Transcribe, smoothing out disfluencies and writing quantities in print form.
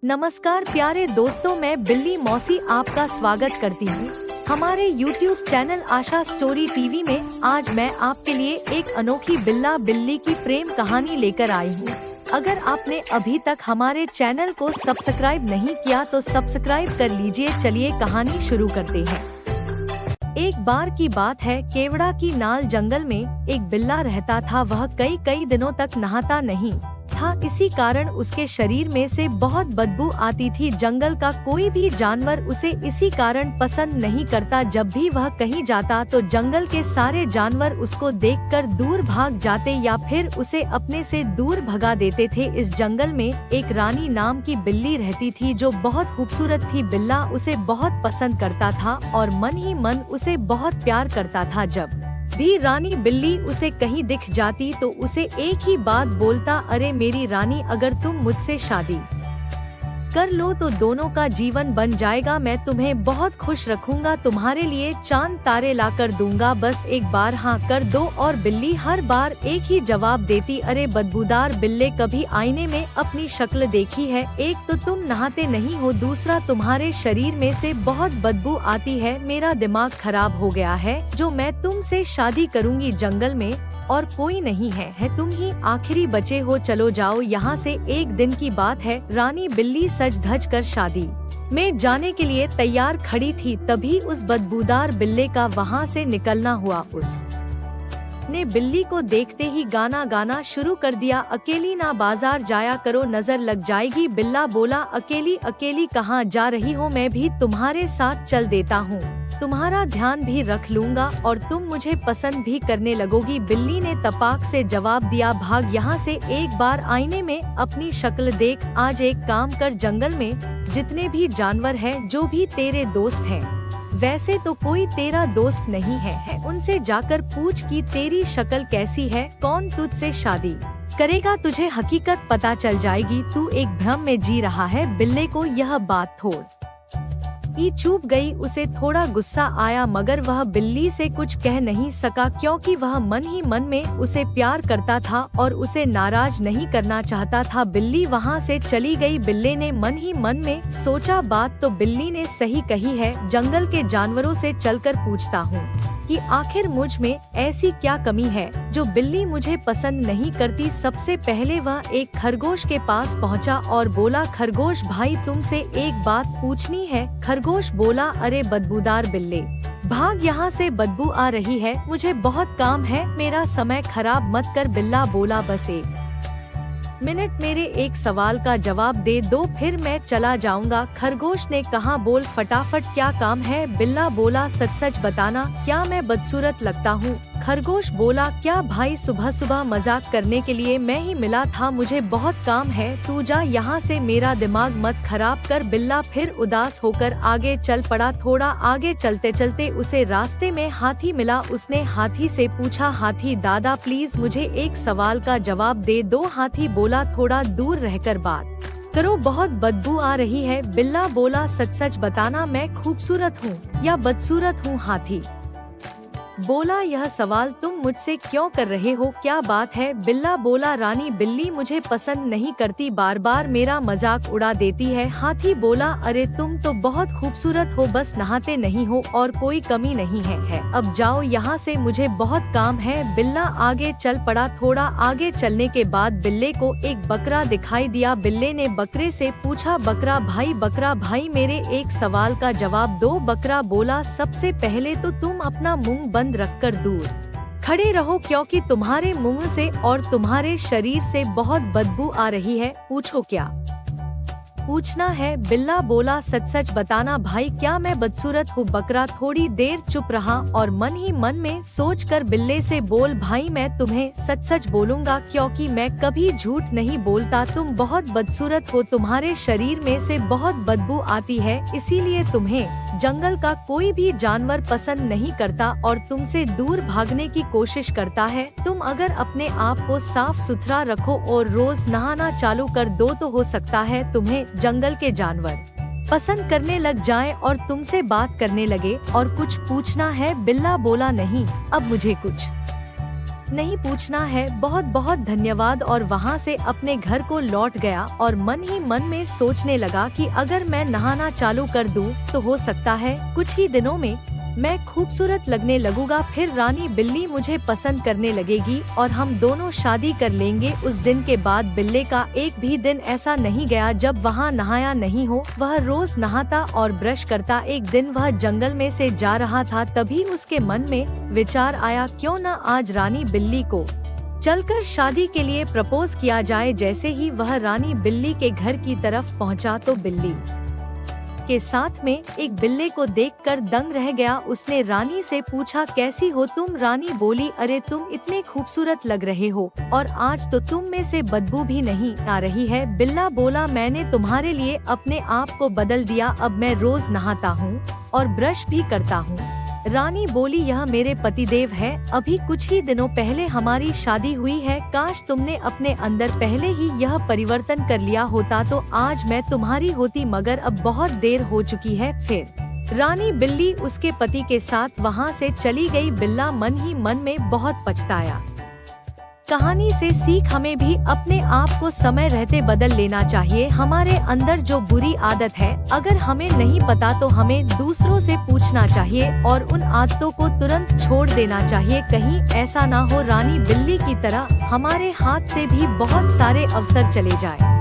नमस्कार प्यारे दोस्तों, मैं बिल्ली मौसी आपका स्वागत करती हूँ हमारे YouTube चैनल आशा स्टोरी टीवी में। आज मैं आपके लिए एक अनोखी बिल्ला बिल्ली की प्रेम कहानी लेकर आई हूँ। अगर आपने अभी तक हमारे चैनल को सब्सक्राइब नहीं किया तो सब्सक्राइब कर लीजिए। चलिए कहानी शुरू करते हैं। एक बार की बात है, केवड़ा की नाल जंगल में एक बिल्ला रहता था। वह कई दिनों तक नहाता नहीं था, इसी कारण उसके शरीर में से बहुत बदबू आती थी। जंगल का कोई भी जानवर उसे इसी कारण पसंद नहीं करता। जब भी वह कहीं जाता तो जंगल के सारे जानवर उसको देखकर दूर भाग जाते या फिर उसे अपने से दूर भगा देते थे। इस जंगल में एक रानी नाम की बिल्ली रहती थी जो बहुत खूबसूरत थी। बिल्ला उसे बहुत पसंद करता था और मन ही मन उसे बहुत प्यार करता था। जब भी रानी बिल्ली उसे कहीं दिख जाती तो उसे एक ही बात बोलता, अरे मेरी रानी, अगर तुम मुझसे शादी कर लो तो दोनों का जीवन बन जाएगा। मैं तुम्हें बहुत खुश रखूंगा, तुम्हारे लिए चांद तारे ला कर दूंगा, बस एक बार हाँ कर दो। और बिल्ली हर बार एक ही जवाब देती, अरे बदबूदार बिल्ले, कभी आईने में अपनी शक्ल देखी है? एक तो तुम नहाते नहीं हो, दूसरा तुम्हारे शरीर में से बहुत बदबू आती है। मेरा दिमाग खराब हो गया है। जो मैं तुमसे शादी करूंगी, जंगल में और कोई नहीं है तुम ही आखिरी बचे हो, चलो जाओ यहाँ से। एक दिन की बात है, रानी बिल्ली सज धज कर शादी में जाने के लिए तैयार खड़ी थी। तभी उस बदबूदार बिल्ले का वहाँ से निकलना हुआ। उसने बिल्ली को देखते ही गाना गाना शुरू कर दिया, अकेली ना बाजार जाया करो, नजर लग जाएगी। बिल्ला बोला, अकेली अकेली कहाँ जा रही हो, मैं भी तुम्हारे साथ चल देता हूँ, तुम्हारा ध्यान भी रख लूंगा और तुम मुझे पसंद भी करने लगोगी। बिल्ली ने तपाक से जवाब दिया, भाग यहाँ से, एक बार आईने में अपनी शक्ल देख। आज एक काम कर, जंगल में जितने भी जानवर हैं, जो भी तेरे दोस्त हैं, वैसे तो कोई तेरा दोस्त नहीं है, उनसे जाकर पूछ कि तेरी शक्ल कैसी है, कौन तुझसे शादी करेगा, तुझे हकीकत पता चल जाएगी। तू एक भ्रम में जी रहा है। बिल्ले को यह बात थोड़ी चुभ गई। उसे थोड़ा गुस्सा आया मगर वह बिल्ली से कुछ कह नहीं सका, क्योंकि वह मन ही मन में उसे प्यार करता था और उसे नाराज नहीं करना चाहता था। बिल्ली वहाँ से चली गई। बिल्ले ने मन ही मन में सोचा, बात तो बिल्ली ने सही कही है, जंगल के जानवरों से चलकर पूछता हूँ कि आखिर मुझ में ऐसी क्या कमी है जो बिल्ली मुझे पसंद नहीं करती। सबसे पहले वह एक खरगोश के पास पहुंचा और बोला, खरगोश भाई, तुमसे एक बात पूछनी है। खरगोश बोला, अरे बदबूदार बिल्ले, भाग यहाँ से, बदबू आ रही है, मुझे बहुत काम है, मेरा समय खराब मत कर। बिल्ला बोला, बस एक मिनट, मेरे एक सवाल का जवाब दे दो, फिर मैं चला जाऊंगा। खरगोश ने कहा, बोल फटाफट, क्या काम है? बिल्ला बोला, सच सच बताना, क्या मैं बदसूरत लगता हूँ? खरगोश बोला, क्या भाई, सुबह सुबह मजाक करने के लिए मैं ही मिला था, मुझे बहुत काम है, तू जा यहाँ से, मेरा दिमाग मत खराब कर। बिल्ला फिर उदास होकर आगे चल पड़ा। थोड़ा आगे चलते चलते उसे रास्ते में हाथी मिला। उसने हाथी से पूछा, हाथी दादा प्लीज मुझे एक सवाल का जवाब दे दो। हाथी बोला, थोड़ा दूर रहकर बात करो, बहुत बदबू आ रही है। बिल्ला बोला, सच सच बताना, मैं खूबसूरत हूँ या बदसूरत हूँ? हाथी बोला, यह सवाल तुम मुझसे क्यों कर रहे हो, क्या बात है? बिल्ला बोला, रानी बिल्ली मुझे पसंद नहीं करती, बार बार मेरा मजाक उड़ा देती है। हाथी बोला, अरे तुम तो बहुत खूबसूरत हो, बस नहाते नहीं हो और कोई कमी नहीं है। अब जाओ यहाँ से, मुझे बहुत काम है। बिल्ला आगे चल पड़ा। थोड़ा आगे चलने के बाद बिल्ले को एक बकरा दिखाई दिया। बिल्ले ने बकरे से पूछा, बकरा भाई मेरे एक सवाल का जवाब दो। बकरा बोला, सबसे पहले तो तुम अपना मुंह बंद रखकर दूर खड़े रहो, क्योंकि तुम्हारे मुंह से और तुम्हारे शरीर से बहुत बदबू आ रही है। पूछो, क्या पूछना है? बिल्ला बोला, सच सच बताना भाई, क्या मैं बदसूरत हूँ? बकरा थोड़ी देर चुप रहा और मन ही मन में सोचकर बिल्ले से बोल, भाई मैं तुम्हें सच सच बोलूँगा, क्योंकि मैं कभी झूठ नहीं बोलता, तुम बहुत बदसूरत हो, तुम्हारे शरीर में से बहुत बदबू आती है, इसीलिए तुम्हें जंगल का कोई भी जानवर पसंद नहीं करता और तुमसे दूर भागने की कोशिश करता है। तुम अगर अपने आप को साफ सुथरा रखो और रोज नहाना चालू कर दो तो हो सकता है तुम्हें जंगल के जानवर पसंद करने लग जाएं और तुमसे बात करने लगे। और कुछ पूछना है? बिल्ला बोला, नहीं, अब मुझे कुछ नहीं पूछना है, बहुत बहुत धन्यवाद। और वहाँ से अपने घर को लौट गया और मन ही मन में सोचने लगा कि अगर मैं नहाना चालू कर दूं तो हो सकता है कुछ ही दिनों में मैं खूबसूरत लगने लगूंगा, फिर रानी बिल्ली मुझे पसंद करने लगेगी और हम दोनों शादी कर लेंगे। उस दिन के बाद बिल्ले का एक भी दिन ऐसा नहीं गया जब वहाँ नहाया नहीं हो। वह रोज नहाता और ब्रश करता। एक दिन वह जंगल में से जा रहा था, तभी उसके मन में विचार आया, क्यों न आज रानी बिल्ली को चलकर शादी के लिए प्रपोज किया जाए। जैसे ही वह रानी बिल्ली के घर की तरफ पहुँचा तो बिल्ली के साथ में एक बिल्ले को देखकर दंग रह गया। उसने रानी से पूछा, कैसी हो तुम? रानी बोली, अरे तुम इतने खूबसूरत लग रहे हो और आज तो तुम में से बदबू भी नहीं आ रही है। बिल्ला बोला, मैंने तुम्हारे लिए अपने आप को बदल दिया, अब मैं रोज नहाता हूँ और ब्रश भी करता हूँ। रानी बोली, यह मेरे पतिदेव है, अभी कुछ ही दिनों पहले हमारी शादी हुई है। काश तुमने अपने अंदर पहले ही यह परिवर्तन कर लिया होता तो आज मैं तुम्हारी होती, मगर अब बहुत देर हो चुकी है। फिर रानी बिल्ली उसके पति के साथ वहाँ से चली गई। बिल्ला मन ही मन में बहुत पछताया। कहानी से सीख, हमें भी अपने आप को समय रहते बदल लेना चाहिए। हमारे अंदर जो बुरी आदत है, अगर हमें नहीं पता तो हमें दूसरों से पूछना चाहिए और उन आदतों को तुरंत छोड़ देना चाहिए। कहीं ऐसा ना हो रानी बिल्ली की तरह हमारे हाथ से भी बहुत सारे अवसर चले जाए।